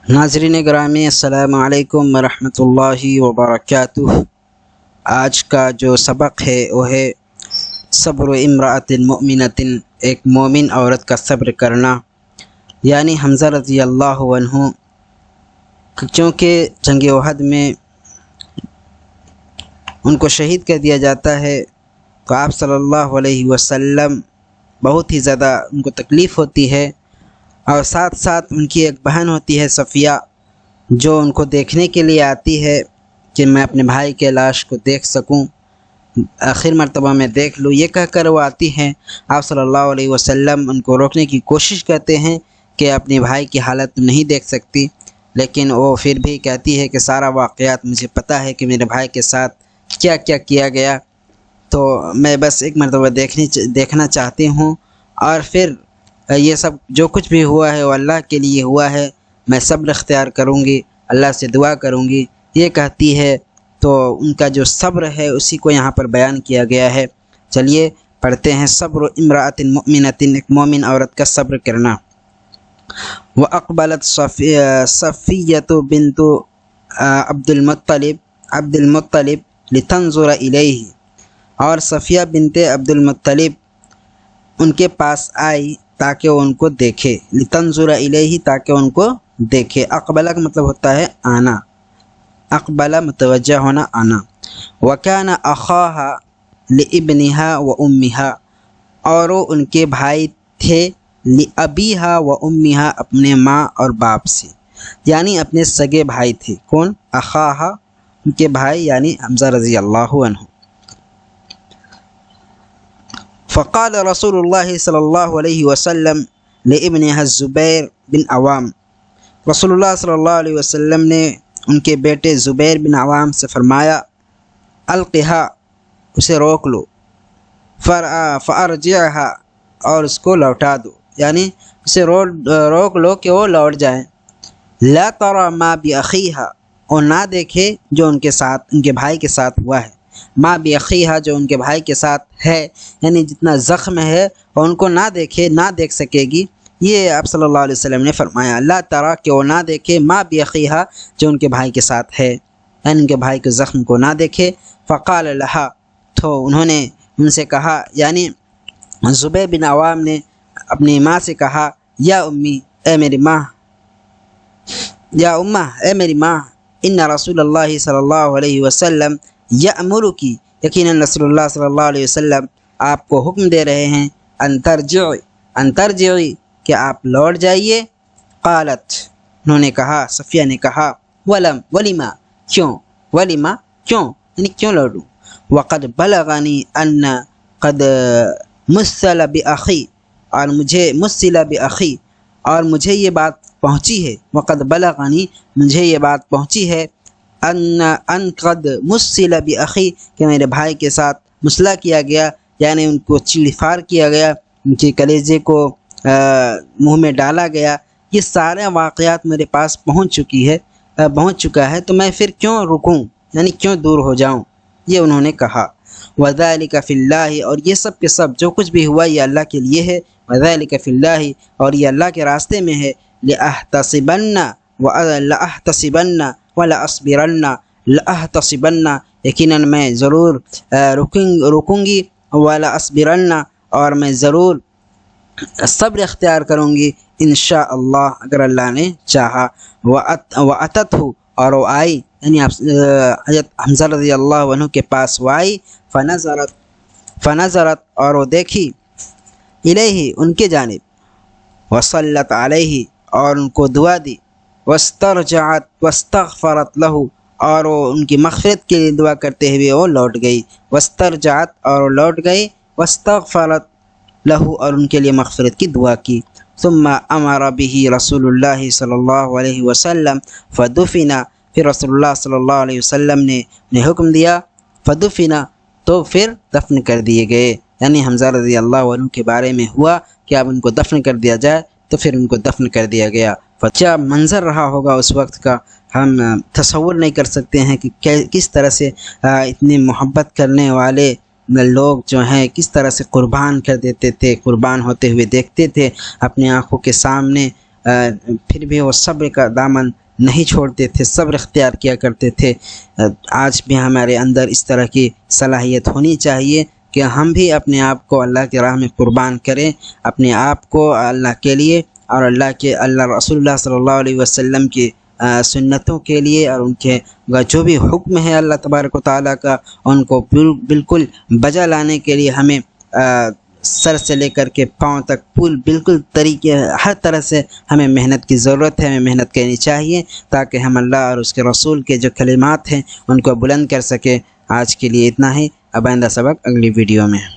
ناظرین گرامی السلام علیکم ورحمۃ اللہ وبرکاتہ۔ آج کا جو سبق ہے وہ ہے صبر امرأۃ مؤمنۃ، ایک مومن عورت کا صبر کرنا، یعنی حمزہ رضی اللہ عنہ چونکہ جنگ احد میں ان کو شہید کر دیا جاتا ہے تو آپ صلی اللہ علیہ وسلم بہت ہی زیادہ ان کو تکلیف ہوتی ہے، اور ساتھ ساتھ ان کی ایک بہن ہوتی ہے صفیہ، جو ان کو دیکھنے کے لیے آتی ہے کہ میں اپنے بھائی کے لاش کو دیکھ سکوں، آخر مرتبہ میں دیکھ لوں، یہ کہہ کر وہ آتی ہیں۔ آپ صلی اللہ علیہ وسلم ان کو روکنے کی کوشش کرتے ہیں کہ اپنے بھائی کی حالت نہیں دیکھ سکتی، لیکن وہ پھر بھی کہتی ہے کہ سارا واقعات مجھے پتہ ہے کہ میرے بھائی کے ساتھ کیا کیا کیا گیا، تو میں بس ایک مرتبہ دیکھنا چاہتی ہوں، اور پھر یہ سب جو کچھ بھی ہوا ہے وہ اللہ کے لیے ہوا ہے، میں صبر اختیار کروں گی، اللہ سے دعا کروں گی، یہ کہتی ہے۔ تو ان کا جو صبر ہے اسی کو یہاں پر بیان کیا گیا ہے۔ چلیے پڑھتے ہیں۔ صبر امرأۃ مؤمنۃ، ایک مومن عورت کا صبر کرنا۔ وَأَقْبَلَتْ صَفِيَّةُ بِنْتُ عبد المطلب لِتَنْظُرَ إِلَيْهِ، اور صفیہ بنت عبد المطلب ان کے پاس آئی تاکہ وہ ان کو دیکھے، لِتَنْظُرَ إِلَيْهِ، تاکہ ان کو دیکھے۔ اقبلہ کا مطلب ہوتا ہے آنا، اقبلہ متوجہ ہونا، آنا۔ وَكَانَ أَخَاهَا لِابْنِهَا وَأُمِّهَا، اور وہ ان کے بھائی تھے لِأَبِيهَا وَأُمِّهَا، اپنے ماں اور باپ سے، یعنی اپنے سگے بھائی تھے۔ کون؟ اخاها، ان کے بھائی یعنی حمزہ رضی اللہ عنہ۔ فقال رسول اللہ صلی اللہ علیہ وسلم لابنها الزبیر بن عوام، رسول اللہ صلی اللہ علیہ وسلم نے ان کے بیٹے زبیر بن عوام سے فرمایا، القھا، اسے روک لو، فارجعها، اور اس کو لوٹا دو، یعنی اسے روک لو کہ وہ لوٹ جائیں۔ لا ترى ما باخیها، اور نہ دیکھے جو ان کے ساتھ، ان کے بھائی کے ساتھ ہوا ہے، ما باخیها، جو ان کے بھائی کے ساتھ ہے، یعنی جتنا زخم ہے اور ان کو نہ دیکھے، نہ دیکھ سکے گی، یہ آپ صلی اللہ علیہ وسلم نے فرمایا۔ لا ترى، کہ وہ نہ دیکھے، ما باخیها، جو ان کے بھائی کے ساتھ ہے، یعنی ان کے بھائی کے زخم کو نہ دیکھے۔ فقال لها، تو انہوں نے ان سے کہا، یعنی زبیر بن عوام نے اپنی ماں سے کہا، یا امی، اے میری ماں، یا امہ، اے میری ماں، ان رسول اللہ صلی اللہ علیہ وسلم یأمرکی، یقیناً رسول اللہ صلی اللہ علیہ وسلم آپ کو حکم دے رہے ہیں، ان ترجعی، کہ آپ لوٹ جائیے۔ قالت، انہوں نے کہا، صفیہ نے کہا، ولیما، کیوں، ولیما، کیوں، یعنی کیوں لوٹوں؟ وقد بلغنی ان قد مثل باخی، اور مجھے یہ بات پہنچی ہے، وقد بلغنی، مجھے یہ بات پہنچی ہے، ان قد مثل باخی، کہ میرے بھائی کے ساتھ مسئلہ کیا گیا، یعنی ان کو چیڑ پھاڑ کیا گیا، ان کے کلیجے کو منہ میں ڈالا گیا، یہ سارے واقعات میرے پاس پہنچ چکا ہے، تو میں پھر کیوں رکوں، یعنی کیوں دور ہو جاؤں، یہ انہوں نے کہا۔ وَذَلِكَ فِي اللَّهِ، اور یہ سب کے سب جو کچھ بھی ہوا یہ اللہ کے لیے ہے۔ وَذَلِكَ فِي اللَّهِ، اور یہ اللہ کے راستے میں ہے۔ لَأَحْتَسِبَنَّ وَلَأَصْبِرَنَّ، لَأَحْتَسِبَنَّ، یقیناً میں ضرور رکوں گی، وَلَأَصْبِرَنَّ، اور میں ضرور صبر اختیار کروں گی، انشاءاللہ، اگر اللہ نے چاہا۔ وَأَتَتْهُ، اور وہ آئی، یعنی حضرت حمزہ رضی اللہ عنہ کے پاس وہ آئی، فنظرت، اور وہ دیکھی، الیہ، ان کے جانب، وصلت علیہ، اور ان کو دعا دی، واسترجعت واستغفرت لہ، اور وہ ان کی مغفرت کے لیے دعا کرتے ہوئے وہ لوٹ گئی، واسترجعت، اور وہ لوٹ گئی، واستغفرت لہ، اور ان کے لیے مغفرت کی دعا کی۔ ثم امر به رسول اللہ صلی اللہ علیہ وسلم فدفن، پھر رسول اللہ صلی اللہ علیہ وسلم نے انہیں حکم دیا، فدفن، تو پھر دفن کر دیے گئے، یعنی حمزہ رضی اللہ عنہ کے بارے میں ہوا کہ اب ان کو دفن کر دیا جائے، تو پھر ان کو دفن کر دیا گیا۔ کیا منظر رہا ہوگا اس وقت کا، ہم تصور نہیں کر سکتے ہیں کہ کس طرح سے اتنی محبت کرنے والے لوگ جو ہیں کس طرح سے قربان کر دیتے تھے، قربان ہوتے ہوئے دیکھتے تھے اپنی آنکھوں کے سامنے، پھر بھی وہ صبر کا دامن نہیں چھوڑتے تھے، صبر اختیار کیا کرتے تھے۔ آج بھی ہمارے اندر اس طرح کی صلاحیت ہونی چاہیے کہ ہم بھی اپنے آپ کو اللہ کی راہ میں قربان کریں، اپنے آپ کو اللہ کے لیے اور اللہ رسول اللہ صلی اللہ علیہ وسلم کی سنتوں کے لیے، اور ان کے جو بھی حکم ہے اللہ تبارک و تعالیٰ کا، ان کو بالکل بجا لانے کے لیے ہمیں سر سے لے کر کے پاؤں تک بالکل طریقے، ہر طرح سے ہمیں محنت کی ضرورت ہے، ہمیں محنت کرنی چاہیے تاکہ ہم اللہ اور اس کے رسول کے جو کلمات ہیں ان کو بلند کر سکیں۔ آج کے لیے اتنا ہی، اب آئندہ سبق اگلی ویڈیو میں۔